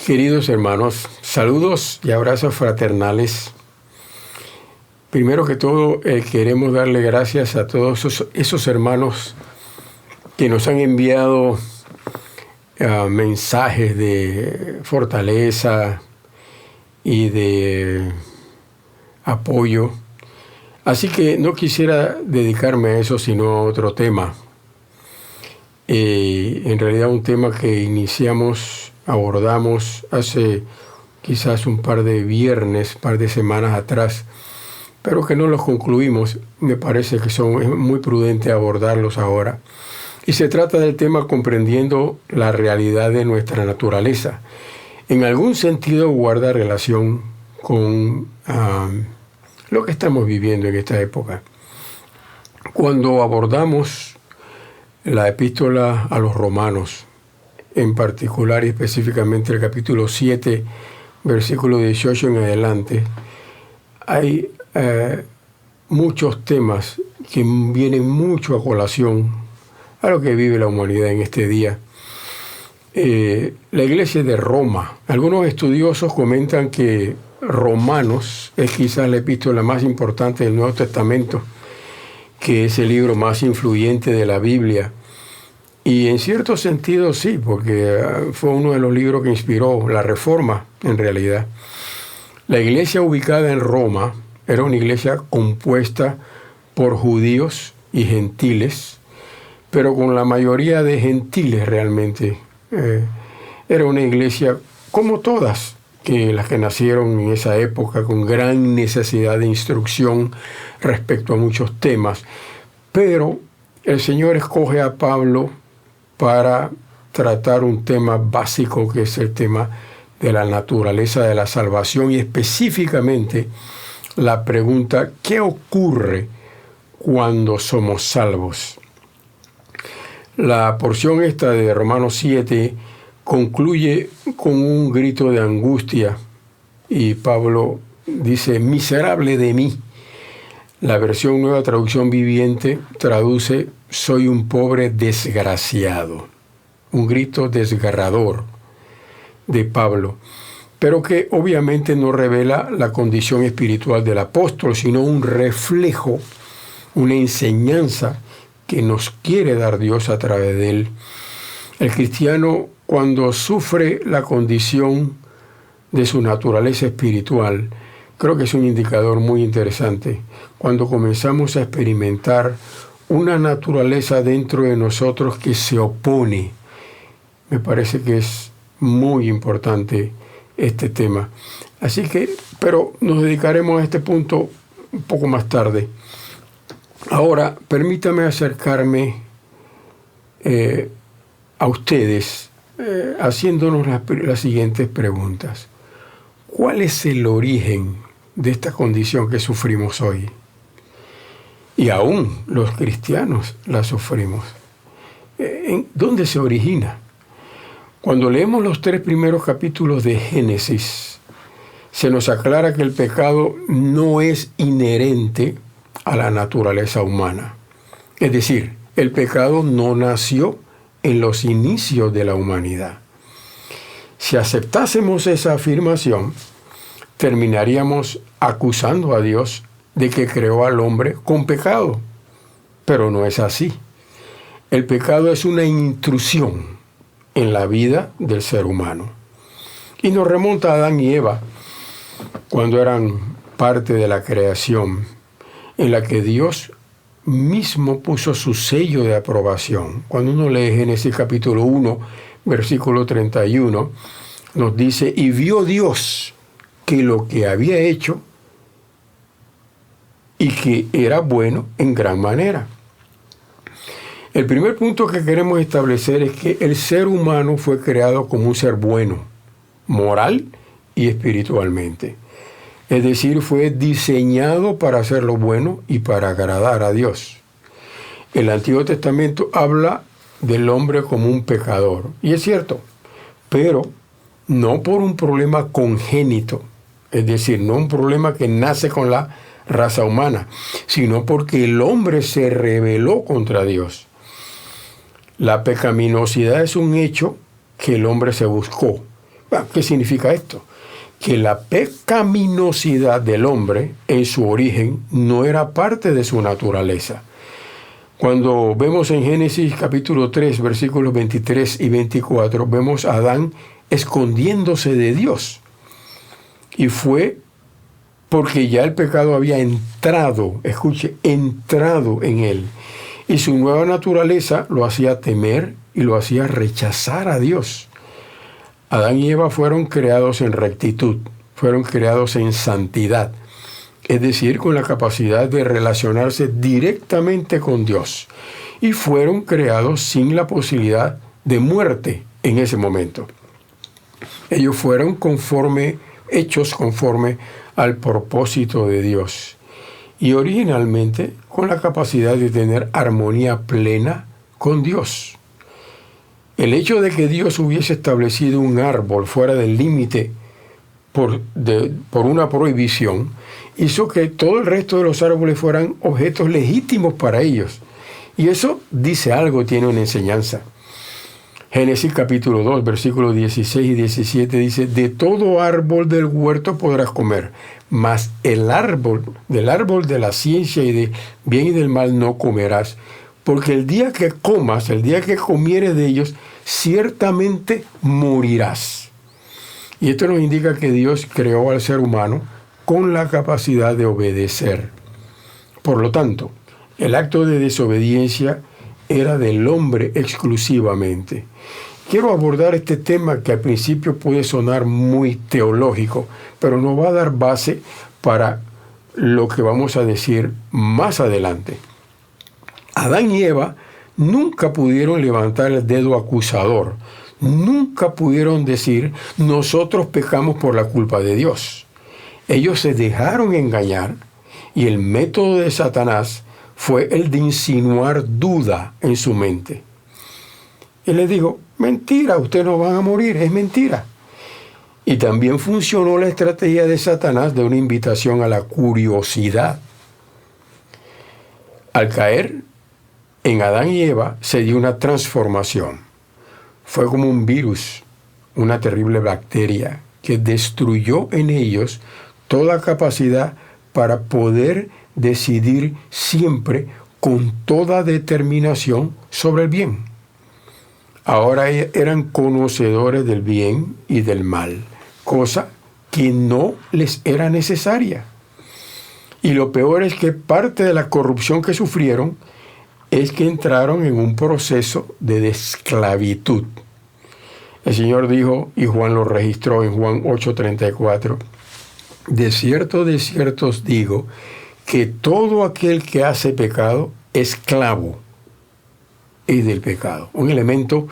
Queridos hermanos, saludos y abrazos fraternales. Primero que todo, queremos darle gracias a todos esos hermanos que nos han enviado mensajes de fortaleza y de apoyo. Así que no quisiera dedicarme a eso, sino a otro tema. En realidad un tema que abordamos hace quizás un par de semanas atrás, pero que no los concluimos. Me parece que es muy prudente abordarlos ahora. Y se trata del tema comprendiendo la realidad de nuestra naturaleza. En algún sentido guarda relación con lo que estamos viviendo en esta época. Cuando abordamos la epístola a los Romanos, en particular y específicamente el capítulo 7, versículo 18 en adelante, hay muchos temas que vienen mucho a colación a lo que vive la humanidad en este día. La iglesia de Roma, algunos estudiosos comentan que Romanos es quizás la epístola más importante del Nuevo Testamento, que es el libro más influyente de la Biblia. Y en cierto sentido sí, porque fue uno de los libros que inspiró la Reforma, en realidad. La iglesia ubicada en Roma era una iglesia compuesta por judíos y gentiles, pero con la mayoría de gentiles realmente. Era una iglesia como todas, las que nacieron en esa época, con gran necesidad de instrucción respecto a muchos temas. Pero el Señor escoge a Pablo para tratar un tema básico, que es el tema de la naturaleza de la salvación, y específicamente la pregunta: ¿qué ocurre cuando somos salvos? La porción esta de Romanos 7 concluye con un grito de angustia, y Pablo dice: miserable de mí. La versión Nueva Traducción Viviente traduce: soy un pobre desgraciado. Un grito desgarrador de Pablo, pero que obviamente no revela la condición espiritual del apóstol, sino un reflejo, una enseñanza que nos quiere dar Dios a través de él. El cristiano, cuando sufre la condición de su naturaleza espiritual, creo que es un indicador muy interesante. Cuando comenzamos a experimentar una naturaleza dentro de nosotros que se opone, me parece que es muy importante este tema. Así que, pero nos dedicaremos a este punto un poco más tarde. Ahora, permítame acercarme a ustedes haciéndonos las siguientes preguntas. ¿Cuál es el origen de esta condición que sufrimos hoy? Y aún los cristianos la sufrimos. ¿Dónde se origina? Cuando leemos los 3 primeros capítulos de Génesis, se nos aclara que el pecado no es inherente a la naturaleza humana. Es decir, el pecado no nació en los inicios de la humanidad. Si aceptásemos esa afirmación, terminaríamos acusando a Dios de que creó al hombre con pecado. Pero no es así. El pecado es una intrusión en la vida del ser humano. Y nos remonta a Adán y Eva, cuando eran parte de la creación, en la que Dios mismo puso su sello de aprobación. Cuando uno lee Génesis capítulo 1, versículo 31, nos dice: y vio Dios que lo que había hecho y que era bueno en gran manera. El primer punto que queremos establecer es que el ser humano fue creado como un ser bueno, moral y espiritualmente. Es decir, fue diseñado para hacer lo bueno y para agradar a Dios. El Antiguo Testamento habla del hombre como un pecador, y es cierto, pero no por un problema congénito, es decir, no un problema que nace con la raza humana, sino porque el hombre se rebeló contra Dios. La pecaminosidad es un hecho que el hombre se buscó, ¿Qué significa esto? Que la pecaminosidad del hombre en su origen no era parte de su naturaleza. Cuando vemos en Génesis capítulo 3, versículos 23 y 24, vemos a Adán escondiéndose de Dios. Y fue porque ya el pecado había entrado, escuche, entrado en él. Y su nueva naturaleza lo hacía temer y lo hacía rechazar a Dios. Adán y Eva fueron creados en rectitud, fueron creados en santidad, es decir, con la capacidad de relacionarse directamente con Dios. Y fueron creados sin la posibilidad de muerte en ese momento. Ellos fueron hechos conforme al propósito de Dios. Y originalmente con la capacidad de tener armonía plena con Dios. El hecho de que Dios hubiese establecido un árbol fuera del límite por una prohibición, hizo que todo el resto de los árboles fueran objetos legítimos para ellos. Y eso dice algo, tiene una enseñanza. Génesis capítulo 2, versículos 16 y 17 dice: de todo árbol del huerto podrás comer, mas del árbol de la ciencia y del bien y del mal no comerás, porque el día que comas, el día que comieres de ellos, ciertamente morirás. Y esto nos indica que Dios creó al ser humano con la capacidad de obedecer. Por lo tanto, el acto de desobediencia era del hombre exclusivamente. Quiero abordar este tema que al principio puede sonar muy teológico, pero nos va a dar base para lo que vamos a decir más adelante. Adán y Eva nunca pudieron levantar el dedo acusador, nunca pudieron decir: nosotros pecamos por la culpa de Dios. Ellos se dejaron engañar y el método de Satanás fue el de insinuar duda en su mente. Y les digo: mentira, ustedes no van a morir, es mentira. Y también funcionó la estrategia de Satanás de una invitación a la curiosidad. Al caer, en Adán y Eva se dio una transformación. Fue como un virus, una terrible bacteria que destruyó en ellos toda capacidad para poder decidir siempre con toda determinación sobre el bien. Ahora eran conocedores del bien y del mal, cosa que no les era necesaria. Y lo peor es que parte de la corrupción que sufrieron es que entraron en un proceso de esclavitud. El Señor dijo, y Juan lo registró en Juan 8:34, de cierto os digo, que todo aquel que hace pecado, esclavo es del pecado. Un elemento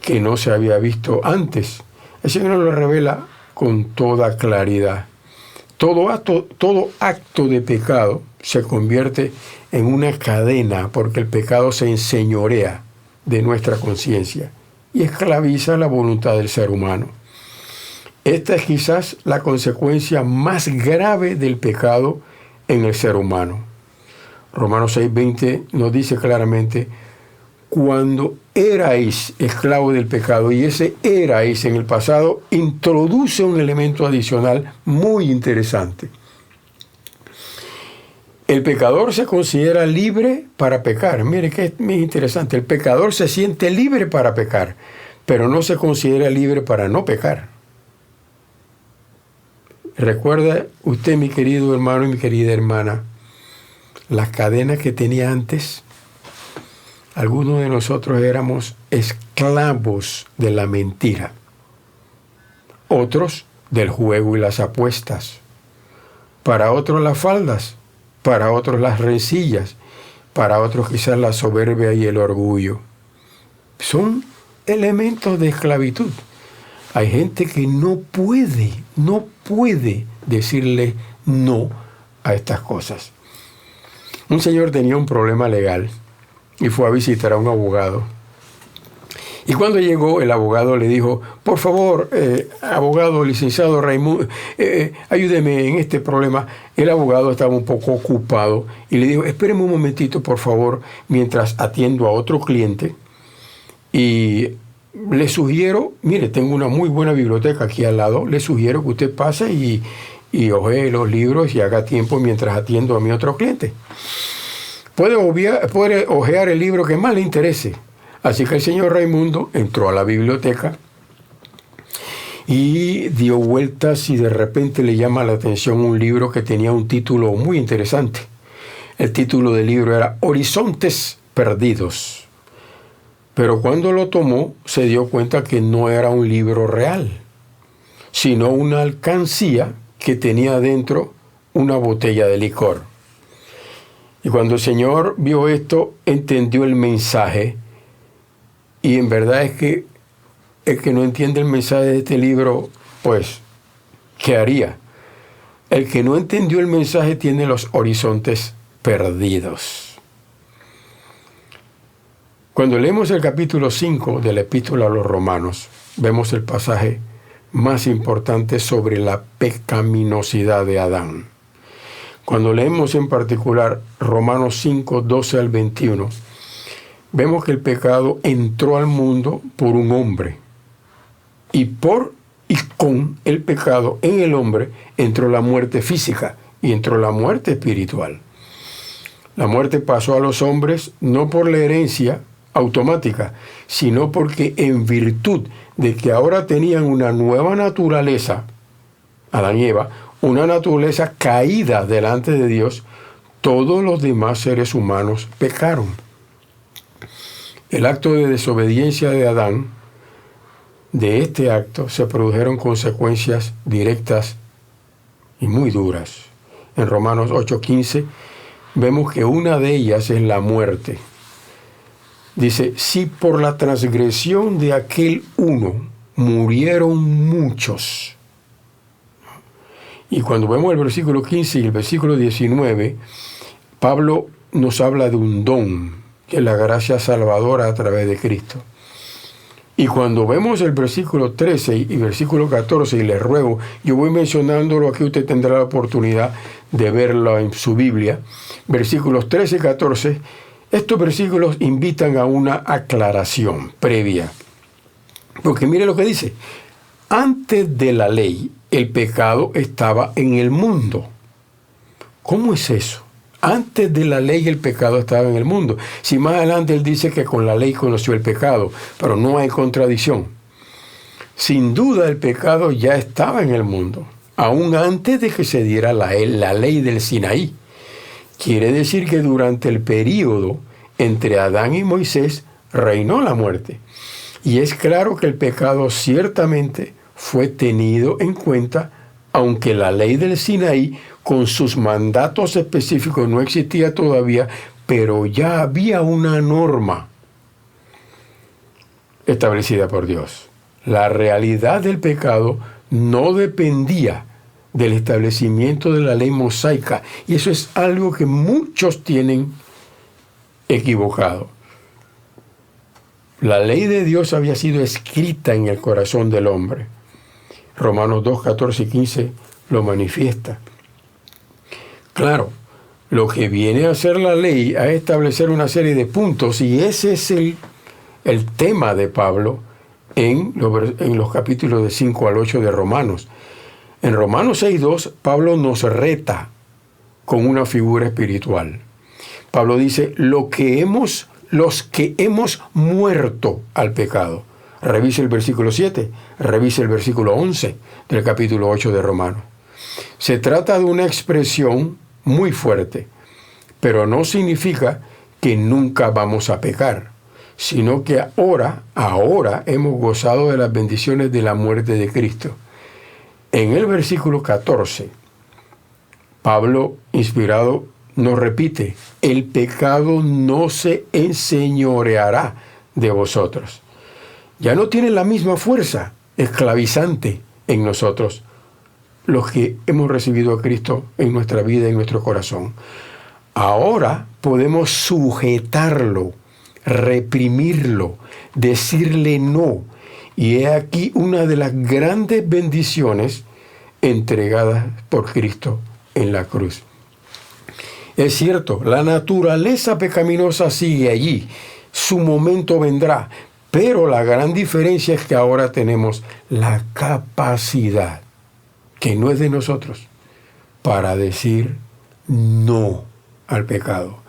que no se había visto antes. El Señor lo revela con toda claridad. Todo acto de pecado se convierte en una cadena, porque el pecado se enseñorea de nuestra conciencia y esclaviza la voluntad del ser humano. Esta es quizás la consecuencia más grave del pecado en el ser humano. Romanos 6:20 nos dice claramente: cuando erais esclavos del pecado, y ese erais en el pasado introduce un elemento adicional muy interesante. El pecador se considera libre para pecar. Mire que es muy interesante. El pecador se siente libre para pecar, pero no se considera libre para no pecar. ¿Recuerda usted, mi querido hermano y mi querida hermana, las cadenas que tenía antes? Algunos de nosotros éramos esclavos de la mentira, otros del juego y las apuestas, para otros las faldas, para otros las rencillas, para otros quizás la soberbia y el orgullo. Son elementos de esclavitud. Hay gente que no puede decirle no a estas cosas. Un señor tenía un problema legal y fue a visitar a un abogado. Y cuando llegó, el abogado le dijo: por favor, abogado, licenciado Raimundo, ayúdeme en este problema. El abogado estaba un poco ocupado y le dijo: espéreme un momentito, por favor, mientras atiendo a otro cliente. Y le sugiero, mire, tengo una muy buena biblioteca aquí al lado, le sugiero que usted pase y ojee los libros y haga tiempo mientras atiendo a mi otro cliente. Puede ojear el libro que más le interese. Así que el señor Raimundo entró a la biblioteca y dio vueltas y de repente le llama la atención un libro que tenía un título muy interesante. El título del libro era Horizontes Perdidos. Pero cuando lo tomó se dio cuenta que no era un libro real, sino una alcancía que tenía dentro una botella de licor. Y cuando el señor vio esto, entendió el mensaje. Y en verdad es que el que no entiende el mensaje de este libro, pues, ¿qué haría? El que no entendió el mensaje tiene los horizontes perdidos. Cuando leemos el capítulo 5 de la Epístola a los Romanos, vemos el pasaje más importante sobre la pecaminosidad de Adán. Cuando leemos en particular Romanos 5, 12 al 21, vemos que el pecado entró al mundo por un hombre. Y con el pecado en el hombre entró la muerte física y entró la muerte espiritual. La muerte pasó a los hombres no por la herencia automática, sino porque en virtud de que ahora tenían una nueva naturaleza, Adán y Eva, una naturaleza caída delante de Dios, todos los demás seres humanos pecaron. El acto de desobediencia de Adán, de este acto se produjeron consecuencias directas y muy duras. En Romanos 8:15 vemos que una de ellas es la muerte. Dice, si por la transgresión de aquel uno murieron muchos. Y cuando vemos el versículo 15 y el versículo 19, Pablo nos habla de un don, que es la gracia salvadora a través de Cristo. Y cuando vemos el versículo 13 y versículo 14, y les ruego, yo voy mencionándolo aquí, usted tendrá la oportunidad de verlo en su Biblia, versículos 13 y 14, estos versículos invitan a una aclaración previa. Porque mire lo que dice, antes de la ley, el pecado estaba en el mundo. ¿Cómo es eso? Antes de la ley el pecado estaba en el mundo. Si más adelante él dice que con la ley conoció el pecado, pero no hay contradicción. Sin duda el pecado ya estaba en el mundo, aún antes de que se diera la ley del Sinaí. Quiere decir que durante el período entre Adán y Moisés reinó la muerte. Y es claro que el pecado ciertamente fue tenido en cuenta, aunque la ley del Sinaí con sus mandatos específicos no existía todavía, pero ya había una norma establecida por Dios. La realidad del pecado no dependía del establecimiento de la ley mosaica, y eso es algo que muchos tienen equivocado. La ley de Dios había sido escrita en el corazón del hombre. Romanos 2, 14 y 15 lo manifiesta. Claro, lo que viene a hacer la ley es establecer una serie de puntos, y ese es el tema de Pablo en los capítulos de 5 al 8 de Romanos. En Romanos 6:2, Pablo nos reta con una figura espiritual. Pablo dice, los que hemos muerto al pecado. Revise el versículo 7, revise el versículo 11 del capítulo 8 de Romanos. Se trata de una expresión muy fuerte, pero no significa que nunca vamos a pecar, sino que ahora hemos gozado de las bendiciones de la muerte de Cristo. En el versículo 14, Pablo, inspirado, nos repite, el pecado no se enseñoreará de vosotros. Ya no tiene la misma fuerza esclavizante en nosotros, los que hemos recibido a Cristo en nuestra vida y en nuestro corazón. Ahora podemos sujetarlo, reprimirlo, decirle no. Y he aquí una de las grandes bendiciones entregadas por Cristo en la cruz. Es cierto, la naturaleza pecaminosa sigue allí. Su momento vendrá, Pero la gran diferencia es que ahora tenemos la capacidad, que no es de nosotros, para decir no al pecado.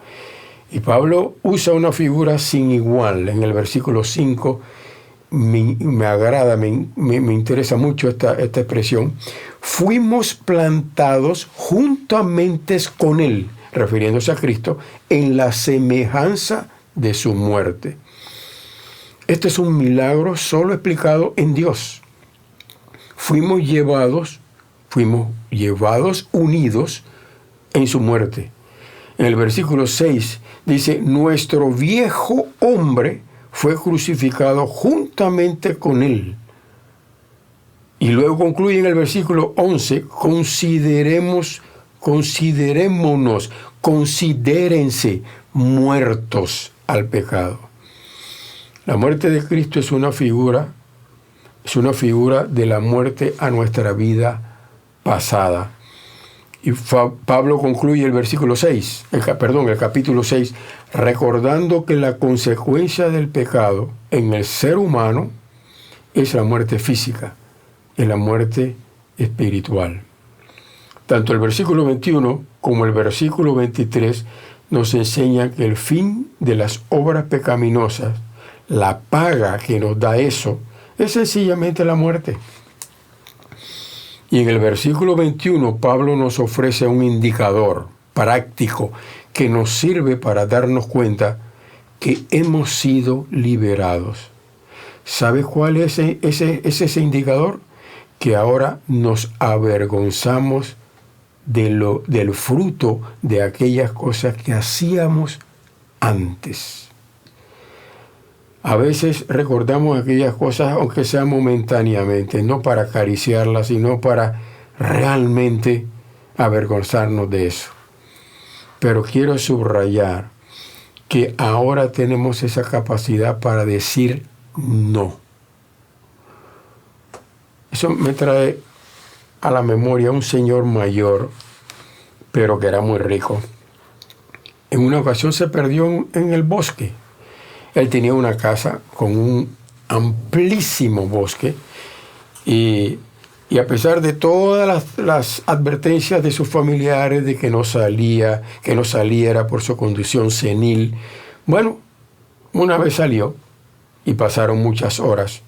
Y Pablo usa una figura sin igual. En el versículo 5 me agrada, me interesa mucho esta expresión. Fuimos plantados juntamente con Él, refiriéndose a Cristo, en la semejanza de su muerte. Este es un milagro solo explicado en Dios. Fuimos llevados unidos en su muerte. En el versículo 6 dice, nuestro viejo hombre fue crucificado juntamente con Él. Y luego concluye en el versículo 11, considérense muertos al pecado. La muerte de Cristo es una figura de la muerte a nuestra vida pasada. Y Pablo concluye el capítulo 6, recordando que la consecuencia del pecado en el ser humano es la muerte física, es la muerte espiritual. Tanto el versículo 21 como el versículo 23 nos enseñan que el fin de las obras pecaminosas, la paga que nos da eso, es sencillamente la muerte. Y en el versículo 21, Pablo nos ofrece un indicador práctico que nos sirve para darnos cuenta que hemos sido liberados. ¿Sabes cuál es ese indicador? Que ahora nos avergonzamos del fruto de aquellas cosas que hacíamos antes. A veces recordamos aquellas cosas, aunque sea momentáneamente, no para acariciarlas, sino para realmente avergonzarnos de eso. Pero quiero subrayar que ahora tenemos esa capacidad para decir no. Eso me trae a la memoria un señor mayor, pero que era muy rico. En una ocasión se perdió en el bosque. Él tenía una casa con un amplísimo bosque y a pesar de todas las advertencias de sus familiares de que no saliera por su condición senil, bueno, una vez salió y pasaron muchas horas.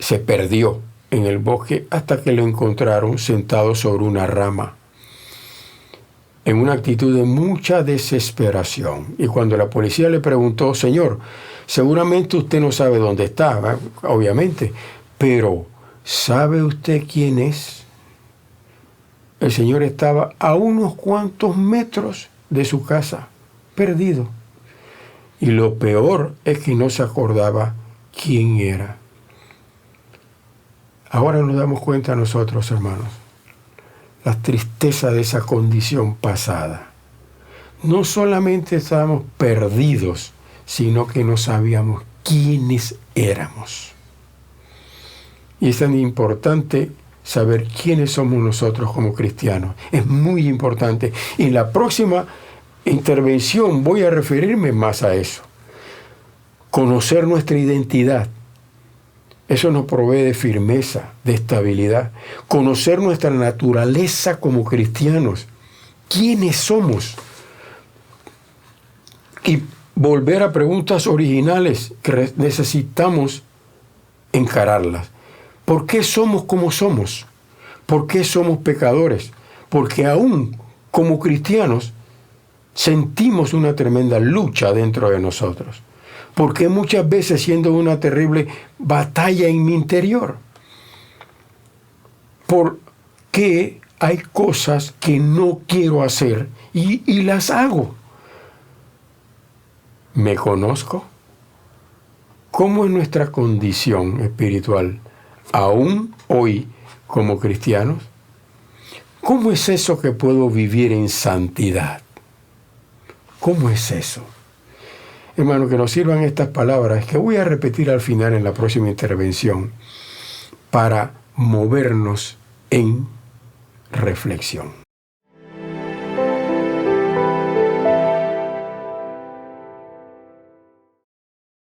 Se perdió en el bosque hasta que lo encontraron sentado sobre una rama, en una actitud de mucha desesperación. Y cuando la policía le preguntó, señor, seguramente usted no sabe dónde está, obviamente, pero ¿sabe usted quién es? El señor estaba a unos cuantos metros de su casa, perdido. Y lo peor es que no se acordaba quién era. Ahora nos damos cuenta nosotros, hermanos, la tristeza de esa condición pasada. No solamente estábamos perdidos, sino que no sabíamos quiénes éramos. Y es tan importante saber quiénes somos nosotros como cristianos. Es muy importante. Y en la próxima intervención voy a referirme más a eso. Conocer nuestra identidad. Eso nos provee de firmeza, de estabilidad. Conocer nuestra naturaleza como cristianos. ¿Quiénes somos? Y volver a preguntas originales que necesitamos encararlas. ¿Por qué somos como somos? ¿Por qué somos pecadores? Porque aún como cristianos sentimos una tremenda lucha dentro de nosotros. Porque muchas veces siendo una terrible batalla en mi interior. Porque hay cosas que no quiero hacer y las hago. ¿Me conozco? ¿Cómo es nuestra condición espiritual aún hoy como cristianos? ¿Cómo es eso que puedo vivir en santidad? ¿Cómo es eso? Hermano, que nos sirvan estas palabras que voy a repetir al final en la próxima intervención para movernos en reflexión.